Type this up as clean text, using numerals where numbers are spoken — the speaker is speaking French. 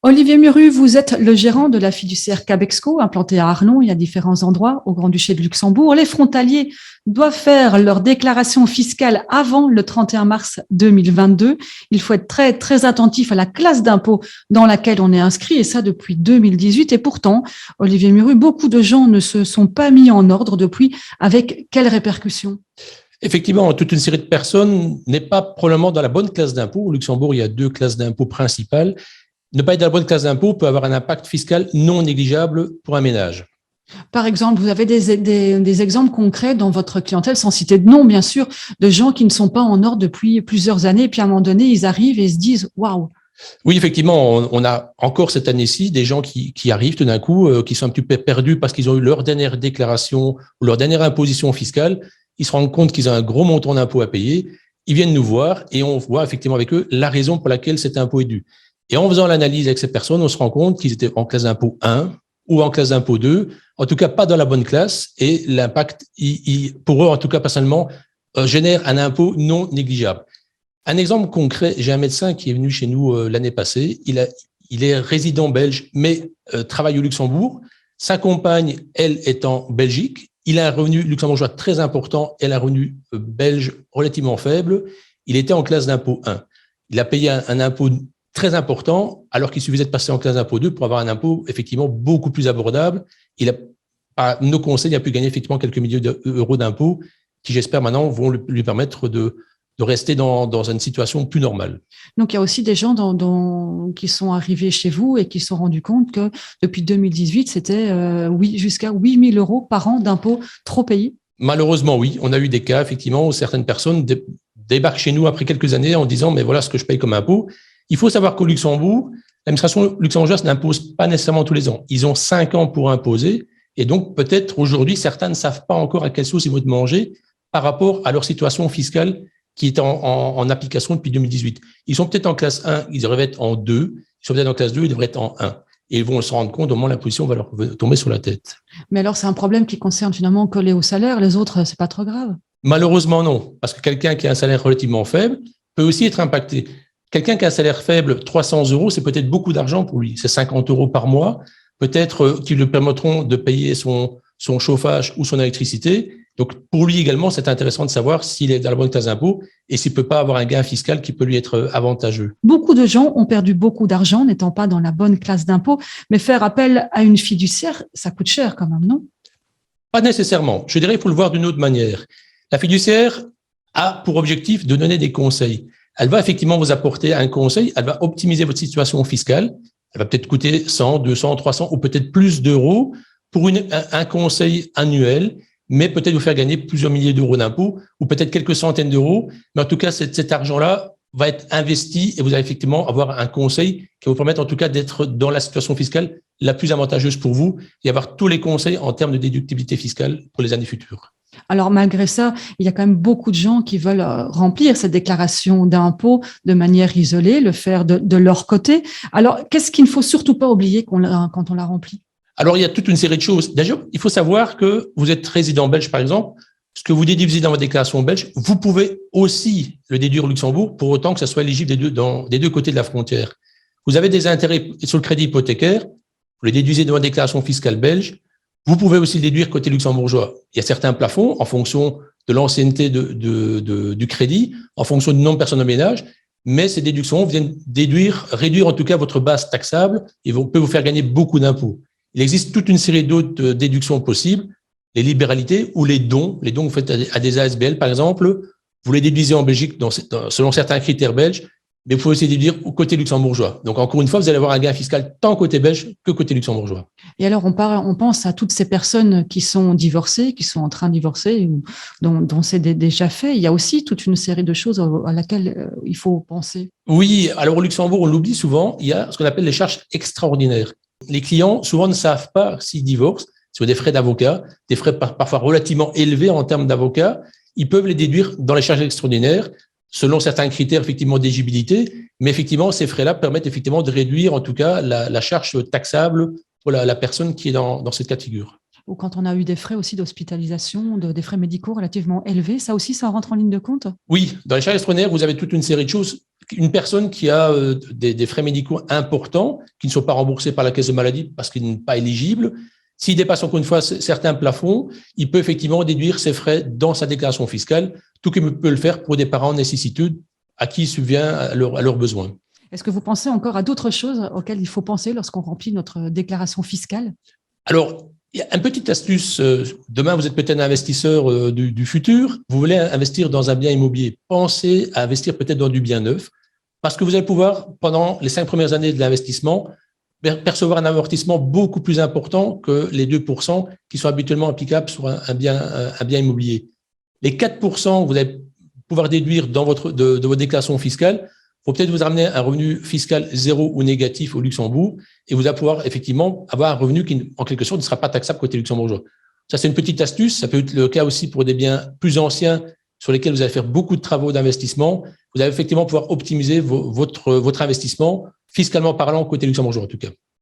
Olivier Muru, vous êtes le gérant de la fiduciaire Cabexco, implantée à Arlon et à différents endroits au Grand-Duché de Luxembourg. Les frontaliers doivent faire leur déclaration fiscale avant le 31 mars 2022. Il faut être très, très attentif à la classe d'impôt dans laquelle on est inscrit, et ça depuis 2018. Et pourtant, Olivier Muru, beaucoup de gens ne se sont pas mis en ordre depuis. Avec quelles répercussions? Effectivement, toute une série de personnes n'est pas probablement dans la bonne classe d'impôt. Au Luxembourg, il y a deux classes d'impôt principales. Ne pas être dans la bonne classe d'impôt peut avoir un impact fiscal non négligeable pour un ménage. Par exemple, vous avez des exemples concrets dans votre clientèle, sans citer de nom, bien sûr, de gens qui ne sont pas en ordre depuis plusieurs années, et puis à un moment donné, ils arrivent et se disent « Waouh !» Oui, effectivement, on a encore cette année-ci des gens qui arrivent tout d'un coup, qui sont un petit peu perdus parce qu'ils ont eu leur dernière déclaration ou leur dernière imposition fiscale. Ils se rendent compte qu'ils ont un gros montant d'impôt à payer. Ils viennent nous voir et on voit effectivement avec eux la raison pour laquelle cet impôt est dû. Et en faisant l'analyse avec ces personnes, on se rend compte qu'ils étaient en classe d'impôt 1 ou en classe d'impôt 2, en tout cas pas dans la bonne classe, et l'impact, pour eux, en tout cas personnellement, génère un impôt non négligeable. Un exemple concret, j'ai un médecin qui est venu chez nous l'année passée, il est résident belge, mais travaille au Luxembourg. Sa compagne, elle, est en Belgique. Il a un revenu luxembourgeois très important, elle a un revenu belge relativement faible. Il était en classe d'impôt 1. Il a payé un impôt très important, alors qu'il suffisait de passer en classe d'impôt 2 pour avoir un impôt effectivement beaucoup plus abordable. Il a, par nos conseils, il a pu gagner effectivement quelques milliers d'euros d'impôts qui, j'espère maintenant, vont lui permettre de rester dans une situation plus normale. Donc, il y a aussi des gens qui sont arrivés chez vous et qui se sont rendus compte que depuis 2018, c'était jusqu'à 8 000 euros par an d'impôts trop payés. Malheureusement, oui. On a eu des cas, effectivement, où certaines personnes débarquent chez nous après quelques années en disant « mais voilà ce que je paye comme impôt ». Il faut savoir qu'au Luxembourg, l'administration luxembourgeoise n'impose pas nécessairement tous les ans. Ils ont 5 ans pour imposer. Et donc, peut-être aujourd'hui, certains ne savent pas encore à quelle sauce ils vont être mangés par rapport à leur situation fiscale qui est en application depuis 2018. Ils sont peut-être en classe 1, ils devraient être en 2. Ils sont peut-être en classe 2, ils devraient être en 1. Et ils vont se rendre compte au moment où l'imposition va leur tomber sur la tête. Mais alors, c'est un problème qui concerne finalement que les salaires. Les autres, c'est pas trop grave. Malheureusement, non. Parce que quelqu'un qui a un salaire relativement faible peut aussi être impacté. Quelqu'un qui a un salaire faible, 300 euros, c'est peut-être beaucoup d'argent pour lui. C'est 50 euros par mois, peut-être qui lui permettront de payer son chauffage ou son électricité. Donc, pour lui également, c'est intéressant de savoir s'il est dans la bonne classe d'impôt et s'il peut pas avoir un gain fiscal qui peut lui être avantageux. Beaucoup de gens ont perdu beaucoup d'argent n'étant pas dans la bonne classe d'impôt, mais faire appel à une fiduciaire, ça coûte cher quand même, non? Pas nécessairement. Je dirais qu'il faut le voir d'une autre manière. La fiduciaire a pour objectif de donner des conseils. Elle va effectivement vous apporter un conseil, elle va optimiser votre situation fiscale, elle va peut-être coûter 100, 200, 300 ou peut-être plus d'euros pour un conseil annuel, mais peut-être vous faire gagner plusieurs milliers d'euros d'impôts ou peut-être quelques centaines d'euros. Mais en tout cas, cet argent-là va être investi et vous allez effectivement avoir un conseil qui va vous permettre en tout cas d'être dans la situation fiscale la plus avantageuse pour vous et avoir tous les conseils en termes de déductibilité fiscale pour les années futures. Alors, malgré ça, il y a quand même beaucoup de gens qui veulent remplir cette déclaration d'impôt de manière isolée, le faire de leur côté. Alors, qu'est-ce qu'il ne faut surtout pas oublier quand on la remplit? Alors, il y a toute une série de choses. Déjà, il faut savoir que vous êtes résident belge, par exemple. Ce que vous déduisez dans votre déclaration belge, vous pouvez aussi le déduire au Luxembourg pour autant que ça soit éligible des deux côtés de la frontière. Vous avez des intérêts sur le crédit hypothécaire, vous le déduisez dans votre déclaration fiscale belge. Vous pouvez aussi le déduire côté luxembourgeois. Il y a certains plafonds en fonction de l'ancienneté du crédit, en fonction du nombre de personnes au ménage, mais ces déductions viennent réduire en tout cas votre base taxable et peuvent vous faire gagner beaucoup d'impôts. Il existe toute une série d'autres déductions possibles, les libéralités ou les dons. Les dons que vous faites à des ASBL, par exemple, vous les déduisez en Belgique selon certains critères belges, mais vous pouvez aussi déduire au côté luxembourgeois. Donc, encore une fois, vous allez avoir un gain fiscal tant côté belge que côté luxembourgeois. Et alors, on pense à toutes ces personnes qui sont divorcées, qui sont en train de divorcer, ou dont c'est déjà fait. Il y a aussi toute une série de choses à laquelle il faut penser. Oui, alors au Luxembourg, on l'oublie souvent, il y a ce qu'on appelle les charges extraordinaires. Les clients, souvent, ne savent pas s'ils divorcent, sur des frais d'avocat, des frais parfois relativement élevés en termes d'avocat. Ils peuvent les déduire dans les charges extraordinaires, selon certains critères effectivement d'éligibilité, mais effectivement ces frais-là permettent effectivement de réduire en tout cas la charge taxable pour la personne qui est dans cette cas de figure. ou quand on a eu des frais aussi d'hospitalisation, des frais médicaux relativement élevés. Ça aussi, ça rentre en ligne de compte? Oui, dans les charges extraordinaires, vous avez toute une série de choses. Une personne qui a des frais médicaux importants, qui ne sont pas remboursés par la caisse de maladie parce qu'il n'est pas éligible, s'il dépasse encore une fois certains plafonds, il peut effectivement déduire ses frais dans sa déclaration fiscale, tout comme il peut le faire pour des parents nécessiteux à qui il subvient à leurs besoins. Est-ce que vous pensez encore à d'autres choses auxquelles il faut penser lorsqu'on remplit notre déclaration fiscale? Alors, il y a une petite astuce. Demain, vous êtes peut-être un investisseur du futur. Vous voulez investir dans un bien immobilier. Pensez à investir peut-être dans du bien neuf parce que vous allez pouvoir, pendant les 5 premières années de l'investissement, percevoir un amortissement beaucoup plus important que les 2% qui sont habituellement applicables sur un bien immobilier. Les 4% que vous allez pouvoir déduire de votre déclaration fiscale faut peut-être vous ramener un revenu fiscal zéro ou négatif au Luxembourg et vous allez pouvoir effectivement avoir un revenu qui, en quelque sorte, ne sera pas taxable côté luxembourgeois. Ça, c'est une petite astuce. Ça peut être le cas aussi pour des biens plus anciens sur lesquels vous allez faire beaucoup de travaux d'investissement. Vous allez effectivement pouvoir optimiser votre investissement, fiscalement parlant, côté luxembourgeois en tout cas.